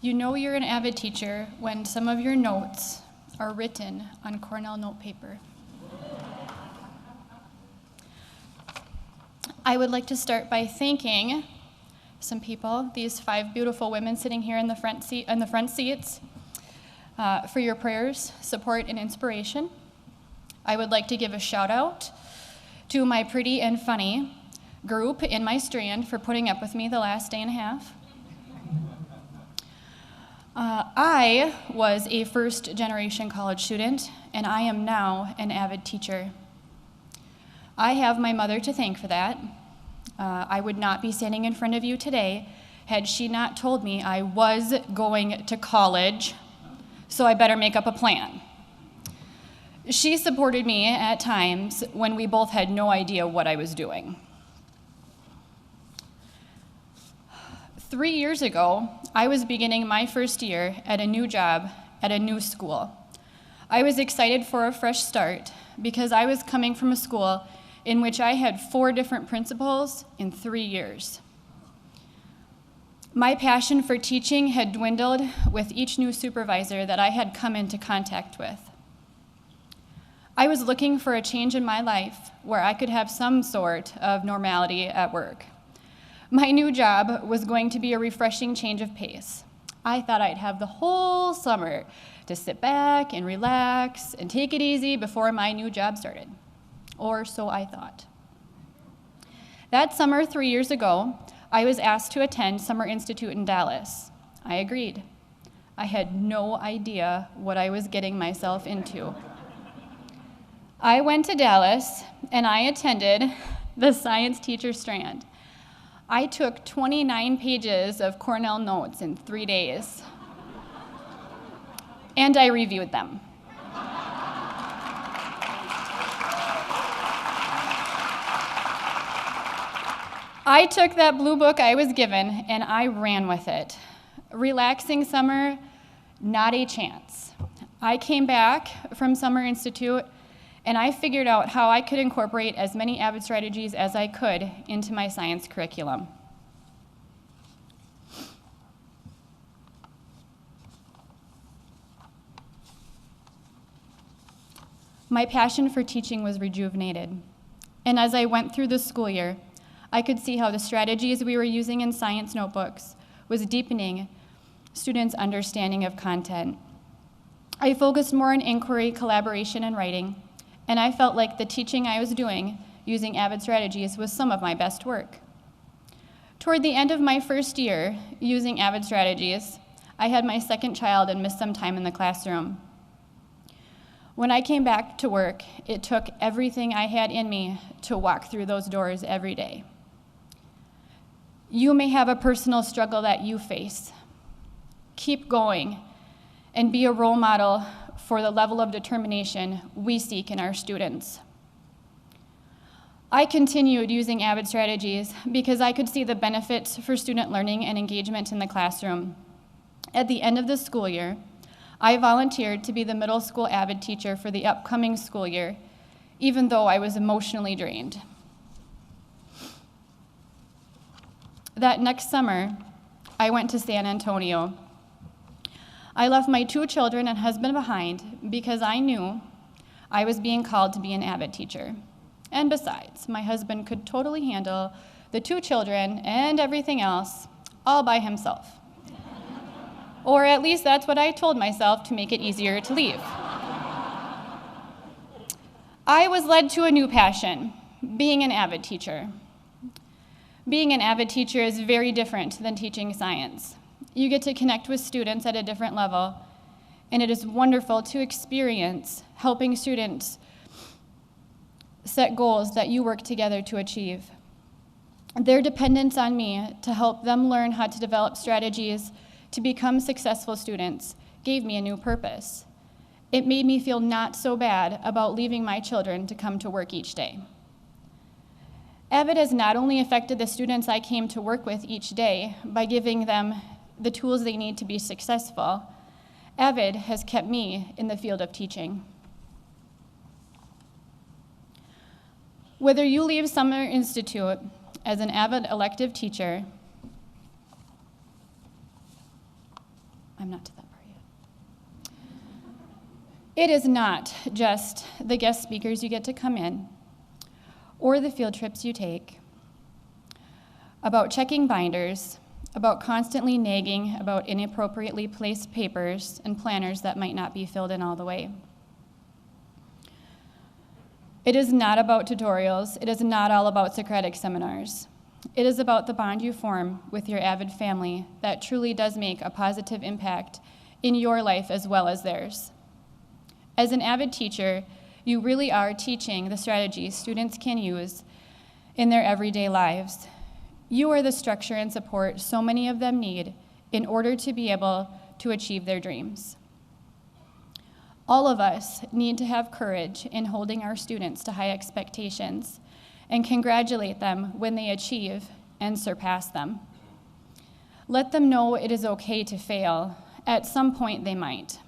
You know you're an AVID teacher when some of your notes are written on Cornell note paper. I would like to start by thanking some people, these 5 beautiful women sitting here in the front seats, for your prayers, support, and inspiration. I would like to give a shout out to my pretty and funny group in my strand for putting up with me the last day and a half. I was a first-generation college student, and I am now an AVID teacher. I have my mother to thank for that. I would not be standing in front of you today had she not told me I was going to college, so I better make up a plan. She supported me at times when we both had no idea what I was doing. 3 years ago, I was beginning my first year at a new job at a new school. I was excited for a fresh start because I was coming from a school in which I had 4 different principals in 3 years. My passion for teaching had dwindled with each new supervisor that I had come into contact with. I was looking for a change in my life where I could have some sort of normality at work. My new job was going to be a refreshing change of pace. I thought I'd have the whole summer to sit back and relax and take it easy before my new job started. Or so I thought. That summer 3 years ago, I was asked to attend Summer Institute in Dallas. I agreed. I had no idea what I was getting myself into. I went to Dallas and I attended the science teacher strand. I took 29 pages of Cornell notes in 3 days, and I reviewed them. I took that blue book I was given and I ran with it. Relaxing summer, not a chance. I came back from Summer Institute and I figured out how I could incorporate as many AVID strategies as I could into my science curriculum. My passion for teaching was rejuvenated, and as I went through the school year, I could see how the strategies we were using in science notebooks was deepening students' understanding of content. I focused more on inquiry, collaboration, and writing, and I felt like the teaching I was doing using AVID strategies was some of my best work. Toward the end of my first year using AVID strategies, I had my second child and missed some time in the classroom. When I came back to work, it took everything I had in me to walk through those doors every day. You may have a personal struggle that you face. Keep going and be a role model for the level of determination we seek in our students. I continued using AVID strategies because I could see the benefits for student learning and engagement in the classroom. At the end of the school year, I volunteered to be the middle school AVID teacher for the upcoming school year, even though I was emotionally drained. That next summer, I went to San Antonio. I left my 2 children and husband behind because I knew I was being called to be an AVID teacher. And besides, my husband could totally handle the 2 children and everything else all by himself. Or at least that's what I told myself to make it easier to leave. I was led to a new passion, being an AVID teacher. Being an AVID teacher is very different than teaching science. You get to connect with students at a different level, and it is wonderful to experience helping students set goals that you work together to achieve. Their dependence on me to help them learn how to develop strategies to become successful students gave me a new purpose. It made me feel not so bad about leaving my children to come to work each day. AVID has not only affected the students I came to work with each day by giving them the tools they need to be successful, AVID has kept me in the field of teaching. Whether you leave Summer Institute as an AVID elective teacher I'm not to that part yet. It is not just the guest speakers you get to come in or the field trips you take, about checking binders, about constantly nagging about inappropriately placed papers and planners that might not be filled in all the way. It is not about tutorials. It is not all about Socratic seminars. It is about the bond you form with your AVID family that truly does make a positive impact in your life as well as theirs. As an AVID teacher, you really are teaching the strategies students can use in their everyday lives. You are the structure and support so many of them need in order to be able to achieve their dreams. All of us need to have courage in holding our students to high expectations and congratulate them when they achieve and surpass them. Let them know it is okay to fail. At some point they might.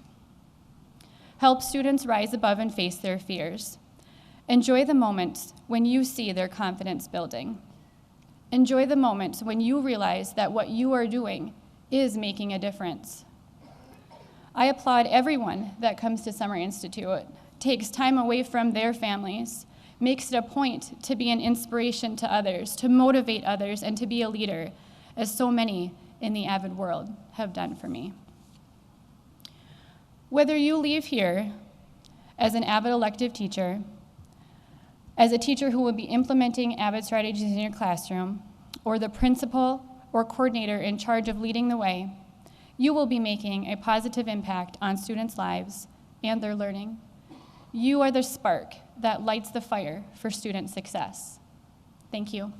Help students rise above and face their fears. Enjoy the moments when you see their confidence building. Enjoy the moments when you realize that what you are doing is making a difference. I applaud everyone that comes to Summer Institute, takes time away from their families, makes it a point to be an inspiration to others, to motivate others, and to be a leader, as so many in the AVID world have done for me. Whether you leave here as an AVID elective teacher, as a teacher who will be implementing AVID strategies in your classroom, or the principal or coordinator in charge of leading the way, you will be making a positive impact on students' lives and their learning. You are the spark that lights the fire for student success. Thank you.